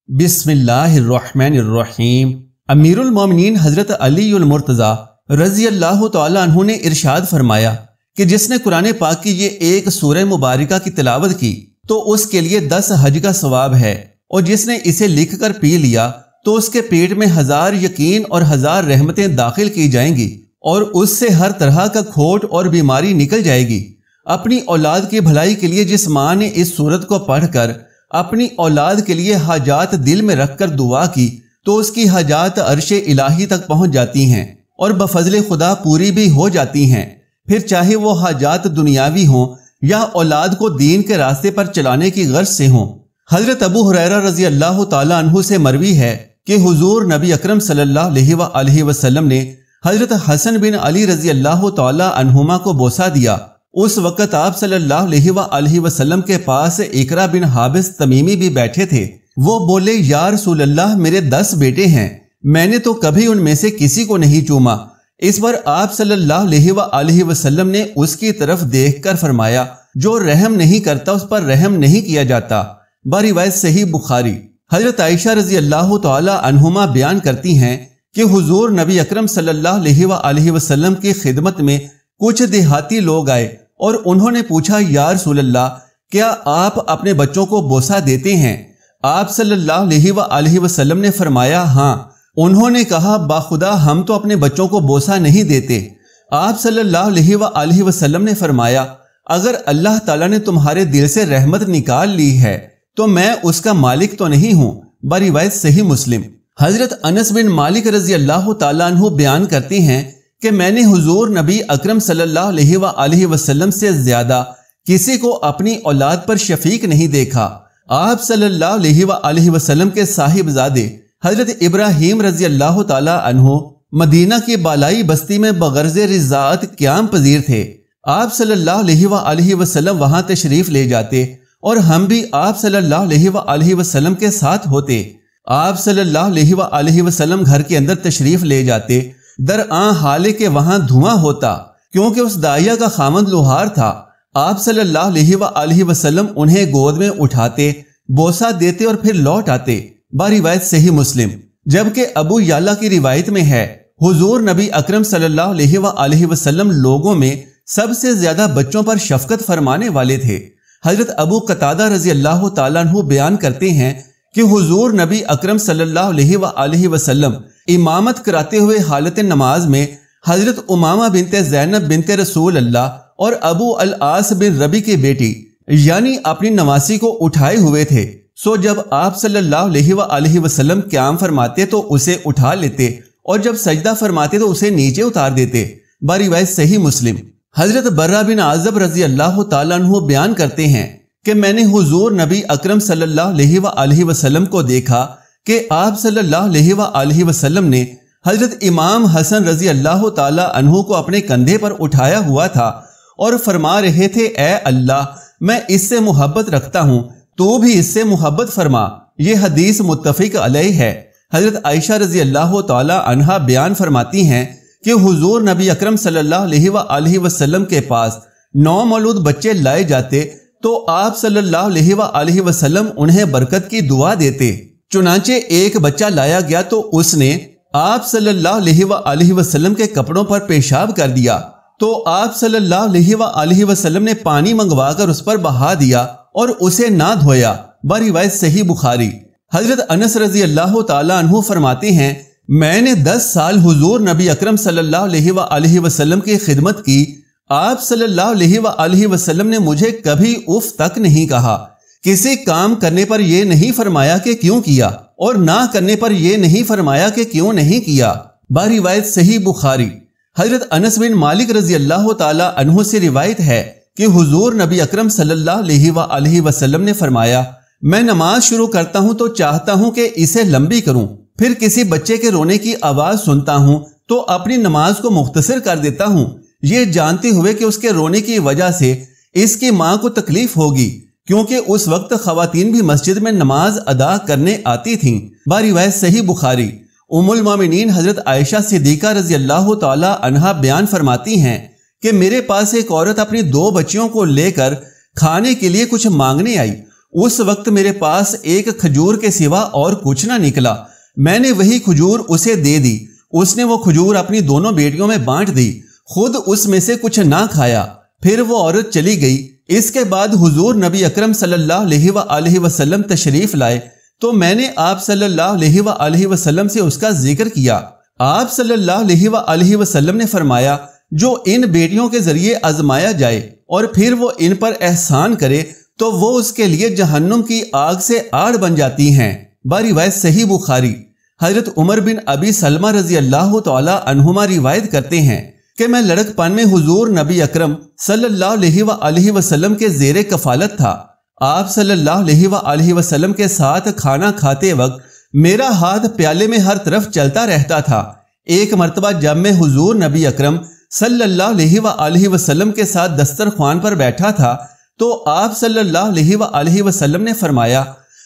बिस्मिल्लाहिर्रहमानिर्रहीम। अमीरुल मोमिनीन हजरत अली मुर्तज़ा रजी अल्लाह तआला अन्हु ने इरशाद फरमाया कि जिसने कुरान पाक की ये एक सूरह मुबारका की तिलावत की तो उसके लिए 10 हज का सवाब है, और जिसने इसे लिख कर पी लिया तो उसके पेट में 1000 यकीन और 1000 रहमतें दाखिल की जाएंगी और उससे हर तरह का खोट और बीमारी निकल जाएगी। अपनी औलाद की भलाई के लिए जिस माँ ने इस सूरत को पढ़कर अपनी औलाद के लिए हाजात दिल में रखकर दुआ की तो उसकी हाजात अर्शे इलाही तक पहुंच जाती हैं और बफजले खुदा पूरी भी हो जाती हैं, फिर चाहे वो हाजात दुनियावी हों या औलाद को दीन के रास्ते पर चलाने की गर्ज से हों। हजरत अबू हुरैरा रजी अल्लाह तआला अन्हु से मरवी है कि हुजूर नबी अकरम सल्लल्लाहु अलैहि वसल्लम ने हजरत हसन बिन अली रजी अल्लाह तआला अन्हुमा को बोसा दिया। उस वक़्त आप सल्लल्लाहु अलैहि वसल्लम के पास इकरा बिन हाबिस तमीमी भी बैठे थे। वो बोले, या रसूल अल्लाह, मेरे 10 बेटे हैं, मैंने तो कभी उनमें से किसी को नहीं चूमा। इस पर आप सल्लल्लाहु अलैहि वसल्लम ने उसकी तरफ देखकर फरमाया, जो रहम नहीं करता उस पर रहम नहीं किया जाता। बारिवायत सही बुखारी। हजरत आयशा रजी अल्लाह तआला अन्हुमा बयान करती हैं कि हुजूर नबी अकरम सल्लल्लाहु अलैहि वसल्लम की खिदमत में कुछ देहाती लोग आए और उन्होंने पूछा, या रसूल अल्लाह, क्या आप अपने बच्चों को बोसा देते हैं? आप सल्लल्लाहु अलैहि वसल्लम ने फरमाया, हाँ। उन्होंने कहा, बाखुदा हम तो अपने बच्चों को बोसा नहीं देते। आप सल्लल्लाहु अलैहि वसल्लम ने फरमाया, अगर अल्लाह ताला ने तुम्हारे दिल से रहमत निकाल ली है तो मैं उसका मालिक तो नहीं हूँ। बरिवायत सही मुस्लिम। हजरत अनस बिन मालिक रजी अल्लाह तआला अन्हु बयान करते हैं कि मैंने हुजूर नबी अकरम सल्लल्लाहु अलैहि वसल्लम से ज्यादा किसी को अपनी औलाद पर शफीक नहीं देखा। आप सल्लल्लाहु अलैहि वसल्लम के साहिबजादे हजरत इब्राहीम रजी अल्लाह तआला अन्हु मदीना की बालाई बस्ती में बगर्ज़ रिज़ात क़याम पजीर थे। आप सल्लल्लाहु अलैहि वसल्लम वहां तशरीफ ले जाते और हम भी आप सल्लल्लाहु अलैहि वसल्लम के साथ होते। आप सल्लल्लाहु अलैहि वसल्लम घर के अंदर तशरीफ ले जाते, दरआं हाले के वहां धुआं होता क्योंकि उस दाइया का खामद लोहार था। आप सल्लल्लाहु अलैहि वसल्लम उन्हें गोद में उठाते, बोसा देते और फिर लौट आते। बारिवायत सही मुस्लिम। जबकि अबू याला की रिवायत में है, हुजूर नबी अकरम सल्लल्लाहु अलैहि वसल्लम लोगों में सबसे ज्यादा बच्चों पर शफकत फरमाने वाले थे। हजरत अबू कतादा रजी अल्लाह तआला अन्हु बयान करते हैं कि हुजूर नबी अकरम सल्लल्लाहु अलैहि वसल्लम इमामत कराते हुए हालत नमाज में हजरत उमामा बिनते ज़ैनब बिनते रसूल अल्लाह और अबू अल आस बिन रबी की बेटी यानी अपनी नवासी को उठाए हुए थे। सो जब आप सल्लल्लाहु अलैहि वसल्लम क़याम फरमाते तो उसे उठा लेते और जब सजदा फरमाते तो उसे नीचे उतार देते। बारिवायत सही मुस्लिम। हजरत बर्रा बिन आज़ब रजी अल्लाह तआला अन्हु बयान करते हैं कि मैंने हुजूर नबी अकरम सल्लल्लाहु अलैहि वसल्लम को देखा कि आप सल्लल्लाहु अलैहि वसल्लम ने हजरत इमाम हसन रजी अल्लाह ताला अन्हु को अपने कंधे पर उठाया हुआ था और फरमा रहे थे, ए अल्लाह, मैं इससे मोहब्बत रखता हूँ, तो भी इससे मोहब्बत फरमा। ये हदीस मुत्तफिक अलैह है। हजरत आयशा रजी अल्लाह ताला अन्हा बयान फरमाती हैं कि हुजूर नबी अकरम सल्लल्लाहु अलैहि वसल्लम के पास 9 मौलूद बच्चे लाए जाते तो आप सल्लल्लाहु अलैहि वसल्लम उन्हें बरकत की दुआ देते। चुनांचे एक बच्चा लाया गया तो उसने आप सल्लल्लाहु अलैहि वसल्लम के कपड़ों पर पेशाब कर दिया तो आप सल्लल्लाहु अलैहि वसल्लम ने पानी मंगवाकर उस पर बहा दिया और उसे ना धोया। बारिवायत सही बुखारी। हजरत अनस रजी अल्लाह तआला अन्हु फरमाते हैं, मैंने 10 साल हुजूर नबी अकरम सल्लल्लाहु अलैहि वसल्लम की खिदमत की। आप सल्लल्लाहु अलैहि वसल्लम ने मुझे कभी उफ तक नहीं कहा। किसी काम करने पर यह नहीं फरमाया कि क्यों किया और ना करने पर यह नहीं फरमाया कि क्यों नहीं किया। बारिवायत सही बुखारी। हजरत अनस बिन मालिक रजी अल्लाह ताला अन्हु से रिवायत है कि हुजूर नबी अकरम सल्लल्लाहु अलैहि वसल्लम ने फरमाया, मैं नमाज शुरू करता हूं तो चाहता हूं कि इसे लंबी करूं, फिर किसी बच्चे के रोने की आवाज सुनता हूं तो अपनी नमाज को मुख्तसर कर देता हूं, ये जानते हुए कि उसके रोने की वजह से इसकी माँ को तकलीफ होगी, क्योंकि उस वक्त खवातीन भी मस्जिद में नमाज अदा करने आती थीं। बारिवायत सही बुखारी। उम्मुल मोमिनीन हजरत आयशा सिद्दीका रजी अल्लाह तआला अन्हा बयान फरमाती हैं कि मेरे पास एक औरत अपनी 2 बच्चियों को लेकर खाने के लिए कुछ मांगने आई उस वक्त मेरे पास एक खजूर के सिवा और कुछ ना निकला। मैंने वही खजूर उसे दे दी। उसने वो खजूर अपनी दोनों बेटियों में बांट दी, खुद उसमें से कुछ ना खाया। फिर वो औरत चली गई। इसके बाद हुजूर नबी अकरम सल्लल्लाहु अलैहि वसल्लम तशरीफ लाए तो मैंने आप सल्लल्लाहु अलैहि वसल्लम से उसका जिक्र किया। आप सल्लल्लाहु अलैहि वसल्लम ने फरमाया, जो इन बेटियों के जरिए आजमाया जाए और फिर वो इन पर एहसान करे तो वो उसके लिए जहन्नुम की आग से आड़ बन जाती हैं। बारिवायत सही बुखारी। हजरत उमर बिन अबी सलमा रजी अल्लाह तआला अन्हुमा रिवायत करते हैं कि मैं लड़कपन में हुजूर नबी अकरम सल्लल्लाहु अलैहि वसल्लम के ज़ेरे कफालत था। आप सल्लल्लाहु अलैहि वसल्लम के साथ खाना खाते वक्त मेरा हाथ प्याले में हर तरफ चलता रहता था। एक मर्तबा जब मैं हुजूर नबी अकरम सल्लल्लाहु अलैहि वसल्लम के साथ दस्तरख्वान पर बैठा था तो आप सल्लल्लाहु अलैहि वसल्लम ने फरमाया,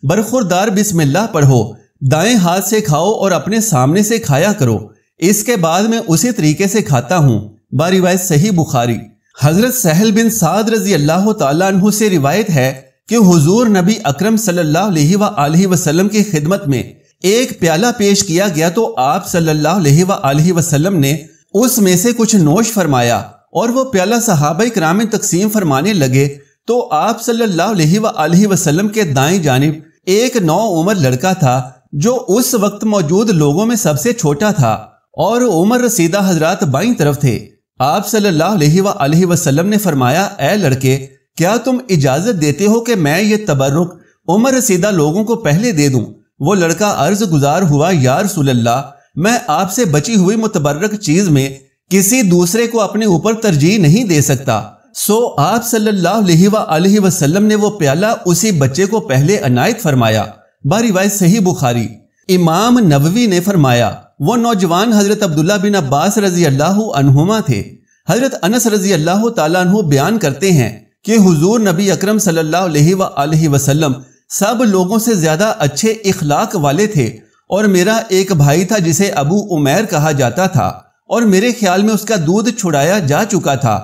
बरखुरदार बिस्मिल्लाह पढ़ो, दाएं हाथ से खाओ और अपने सामने से खाया करो। इसके बाद मैं उसी तरीके से खाता हूँ। बारिवायत सही बुखारी। हजरत सहल बिन साद रजी अल्लाह तआला अन्हु से रिवायत है कि हुजूर नबी अकरम सल्लल्लाहु अलैहि वसल्लम की खिदमत में एक प्याला पेश किया गया तो आप सल्लल्लाहु अलैहि वसल्लम ने उसमें से कुछ नोश फरमाया और वो प्याला सहाबाए किराम में तकसीम फरमाने लगे तो आप सल्लल्लाहु अलैहि वसल्लम के दाएं जानिब एक नौ उम्र लड़का था जो उस वक्त मौजूद लोगों में सबसे छोटा था और उमर रसीदा हजरात बाईं तरफ थे। आप सल्लल्लाहु अलैहि वसल्लम ने फरमाया, ए लड़के, क्या तुम इजाजत देते हो कि मैं ये तबर्रुक उमर रसीदा लोगों को पहले दे दूं? वो लड़का अर्ज गुजार हुआ, या रसूल अल्लाह, मैं आपसे बची हुई मुतबर्रक चीज में किसी दूसरे को अपने ऊपर तरजीह नहीं दे सकता। सो आप सल्लल्लाहु अलैहि वसल्लम ने वो प्याला उसी बच्चे को पहले अनायत फरमाया। बारिवायत सही बुखारी। इमाम नववी ने फरमाया, वो नौजवान हजरत अब्दुल्ला बिन अब्बास रजी अल्लाह अन्हुमा थे। हजरत अनस रजी अल्लाह तआला अन्हु बयान करते हैं कि हुजूर नबी अकरम सल्लल्लाहु अलैहि वसल्लम सब लोगों से ज्यादा अच्छे इखलाक वाले थे और मेरा एक भाई था जिसे अबू उमैर कहा जाता था और मेरे ख्याल में उसका दूध छुड़ाया जा चुका था।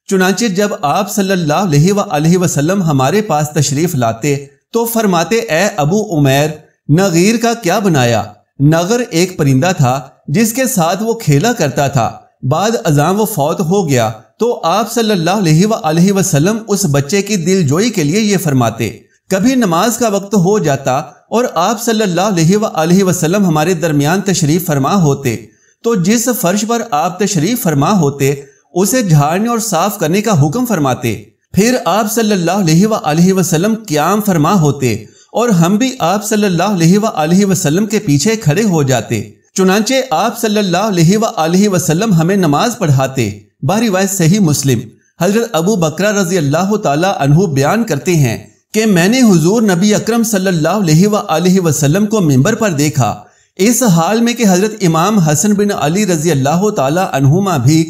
चुनांचे जब आप सल्लल्लाहु अलैहि वसल्लम हमारे पास तशरीफ लाते तो फरमाते, ए अबू उमैर, नगीर का क्या बनाया? नगर एक परिंदा था जिसके साथ वो खेला करता था। बाद अज़ां वो फौत हो गया तो आप सल्लल्लाहु अलैहि वसल्लम उस बच्चे की दिलजोई के लिए ये फरमाते। कभी नमाज का वक्त हो जाता और आप सल्लल्लाहु अलैहि वसल्लम हमारे दरमियान तशरीफ फरमा होते तो जिस फर्श पर आप तशरीफ फरमा होते उसे झाड़ने और साफ करने का हुक्म फरमाते। फिर आप सल्लल्लाहु अलैहि वसल्लम क़याम फरमा होते और हम भी आप सल्लल्लाहु अलैहि वसल्लम के पीछे खड़े हो जाते। चुनांचे आप सल्लल्लाहु अलैहि वसल्लम हमें नमाज पढ़ाते। बारिवायत सही मुस्लिम। हजरत अबू बकरा रजी अल्लाह तआला अन्हु बयान करते हैं कि मैंने हुजूर नबी अकरम सल्लल्लाहु अलैहि वसल्लम को मिंबर पर देखा, इस हाल में कि हजरत इमाम हसन बिन अली रजी अल्लाह तआला अन्हुमा भी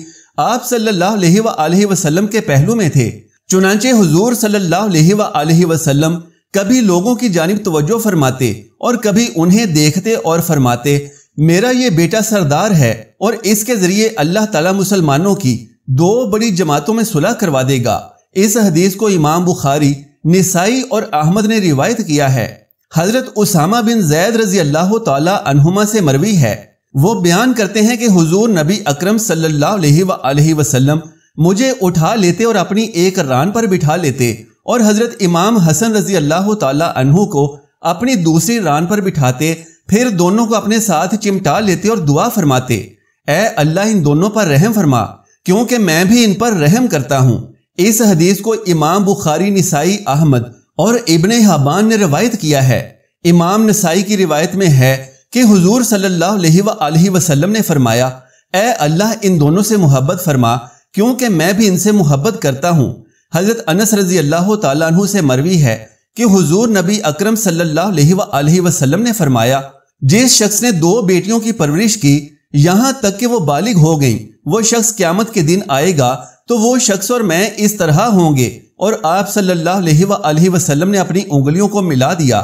आप सल्लल्लाहु अलैहि वसल्लम के पहलू में थे। चुनांचे हुजूर सल्लल्लाहु अलैहि वसल्लम कभी लोगों की जानिब तवज्जो फरमाते और कभी उन्हें देखते और फरमाते, मेरा ये बेटा सरदार है और इसके जरिए अल्लाह ताला मुसलमानों की दो बड़ी जमातों में सुलह करवा देगा। इस हदीस को इमाम बुखारी, निसाई और अहमद ने रिवायत किया है। हजरत उसामा बिन जैद रजी अल्लाह तआला अन्हुमा से मरवी है। वो बयान करते हैं कि हुजूर नबी अकरम सल्लल्लाहु अलैहि वसल्लम मुझे उठा लेते और अपनी एक रान पर बिठा लेते और हजरत इमाम हसन रजी अल्लाह तआला अन्हु को अपनी दूसरी रान पर बिठाते, फिर दोनों को अपने साथ चिमटा लेते और दुआ फरमाते, ए अल्लाह इन दोनों पर रहम फरमा क्योंकि मैं भी इन पर रहम करता हूँ। इस हदीस को इमाम बुखारी, निसाई, अहमद और इब्ने हबान ने रिवायत किया है। इमाम नसाई की रिवायत में है कि हुजूर सल्लल्लाहु अलैहि वसल्लम ने फरमाया, ए अल्लाह इन दोनों से मोहब्बत फरमा क्योंकि मैं भी इनसे मोहब्बत करता हूँ। हजरत अनस रजी अल्लाह तआला अन्हु से मरवी है कि हुजूर नबी अकरम सल्लल्लाहु अलैहि वसल्लम ने फरमाया, जिस शख्स ने दो बेटियों की परवरिश की यहाँ तक कि वो बालिग हो गईं, वो शख्स क़यामत के दिन आएगा तो वो शख्स और मैं इस तरह होंगे। और आप सल्लल्लाहु अलैहि वसल्लम ने अपनी उंगलियों को मिला दिया।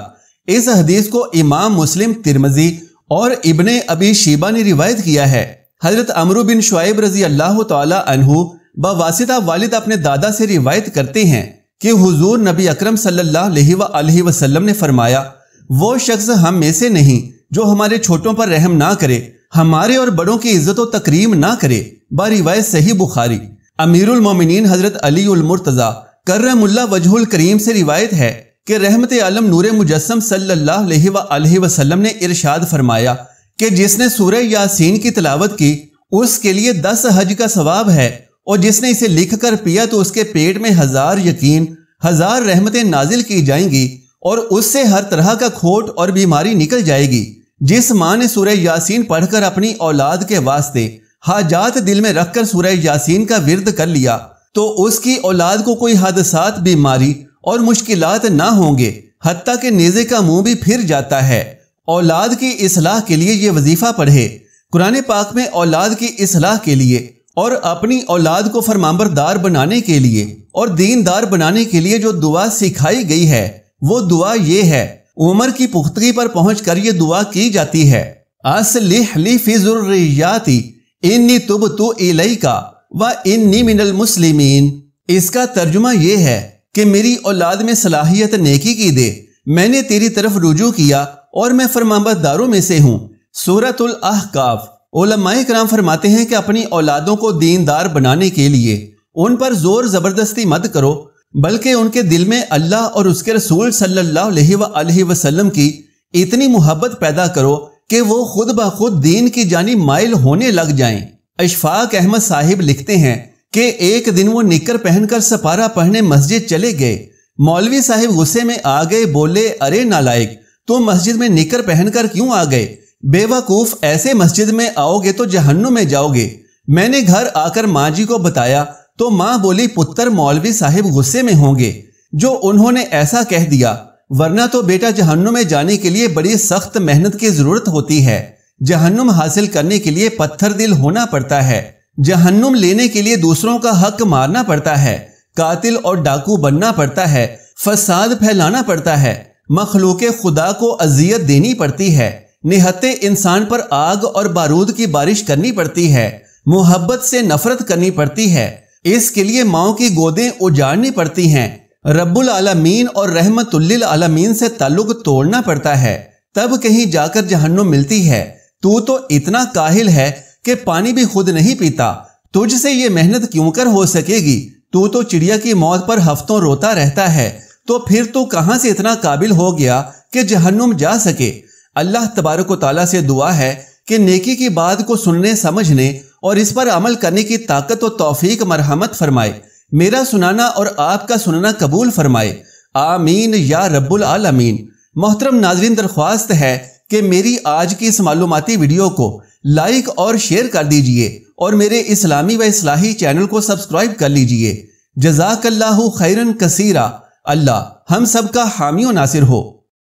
इस हदीस को इमाम मुस्लिम, तिरमिज़ी और इब्ने अबी शीबा ने रिवायत किया है। हजरत अमरू बिन शुआइब रजी अल्लाह तआला अन्हु बवासिता वालिद अपने दादा से रिवायत करते हैं کہ حضور نبی اکرم صلی اللہ علیہ وآلہ وسلم نے فرمایا، وہ شخص ہم میں سے نہیں جو ہمارے چھوٹوں پر رحم نہ کرے، ہمارے اور بڑوں کی عزت و تکریم نہ کرے۔ بروایت صحیح بخاری۔ امیر المومنین حضرت علی المرتضیٰ کرم اللہ وجہ الکریم سے روایت ہے کہ رحمت عالم نور مجسم صلی اللہ علیہ وآلہ وسلم نے ارشاد فرمایا کہ جس نے سورہ یاسین کی تلاوت کی اس کے لیے 10 حج کا ثواب ہے، اور جس نے اسے لکھ کر پیا تو اس کے پیٹ میں 1000 یقین 1000 رحمتیں نازل کی جائیں گی، اور اس سے ہر طرح کا کھوٹ اور بیماری نکل جائے گی۔ جس ماں نے سورہ یاسین پڑھ کر اپنی اولاد کے واسطے حاجات دل میں رکھ کر سورہ یاسین کا ورد کر لیا تو اس کی اولاد کو کوئی حادثات، بیماری اور مشکلات نہ ہوں گے، حتیٰ کہ نیزے کا منہ بھی پھر جاتا ہے۔ اولاد کی اصلاح کے لیے یہ وظیفہ پڑھے۔ قرآن پاک میں اولاد کی اصلاح کے لیے اور اپنی اولاد کو فرمانبردار بنانے کے لیے اور دیندار بنانے کے لیے جو دعا سکھائی گئی ہے وہ دعا یہ ہے۔ عمر کی پختگی پر پہنچ کر یہ دعا کی جاتی ہے، اصلح لی فی ذریاتی انی تبت الیک وانی من المسلمین۔ اس کا ترجمہ یہ ہے کہ میری اولاد میں صلاحیت نیکی کی دے، میں نے تیری طرف رجوع کیا اور میں فرمانبرداروں میں سے ہوں۔ سورۃ الاحقاف۔ علماء کرام فرماتے ہیں کہ اپنی اولادوں کو دیندار بنانے کے لیے ان پر زور زبردستی مت کرو، بلکہ ان کے دل میں اللہ اور اس کے رسول صلی اللہ علیہ وآلہ وسلم کی اتنی محبت پیدا کرو کہ وہ خود بخود دین کی جانب مائل ہونے لگ جائیں۔ اشفاق احمد صاحب لکھتے ہیں کہ ایک دن وہ نکر پہن کر سپارہ پڑھنے مسجد چلے گئے۔ مولوی صاحب غصے میں آ گئے، بولے، ارے نالائق، تم مسجد میں نکر پہن کر کیوں آ گئے؟ بے وقوف، ایسے مسجد میں آؤ گے تو جہنم میں جاؤ گے۔ میں نے گھر آ کر ماں جی کو بتایا تو ماں بولی، پتر مولوی صاحب غصے میں ہوں گے جو انہوں نے ایسا کہہ دیا، ورنہ تو بیٹا جہنم میں جانے کے لیے بڑی سخت محنت کی ضرورت ہوتی ہے۔ جہنم حاصل کرنے کے لیے پتھر دل ہونا پڑتا ہے، جہنم لینے کے لیے دوسروں کا حق مارنا پڑتا ہے، قاتل اور ڈاکو بننا پڑتا ہے، فساد پھیلانا پڑتا ہے، مخلوق خدا کو اذیت دینی پڑتی ہے، نہتے انسان پر آگ اور بارود کی بارش کرنی پڑتی ہے، محبت سے نفرت کرنی پڑتی ہے، اس کے لیے ماؤں کی گودیں اجاڑنی پڑتی ہیں، رب العالمین اور رحمت للعالمین سے تعلق توڑنا پڑتا ہے، تب کہیں جا کر جہنم ملتی ہے۔ تو اتنا کاہل ہے کہ پانی بھی خود نہیں پیتا، تجھ سے یہ محنت کیوں کر ہو سکے گی؟ تو چڑیا کی موت پر ہفتوں روتا رہتا ہے، تو پھر تو کہاں سے اتنا قابل ہو گیا کہ جہنم جا سکے؟ اللہ تبارک و تعالیٰ سے دعا ہے کہ نیکی کی بات کو سننے، سمجھنے اور اس پر عمل کرنے کی طاقت و توفیق مرحمت فرمائے، میرا سنانا اور آپ کا سننا قبول فرمائے، آمین یا رب العالمین۔ محترم ناظرین، درخواست ہے کہ میری آج کی اس معلوماتی ویڈیو کو لائک اور شیئر کر دیجئے اور میرے اسلامی و اصلاحی چینل کو سبسکرائب کر لیجئے۔ جزاک اللہ خیرن کثیرا۔ اللہ ہم سب کا حامی و ناصر ہو۔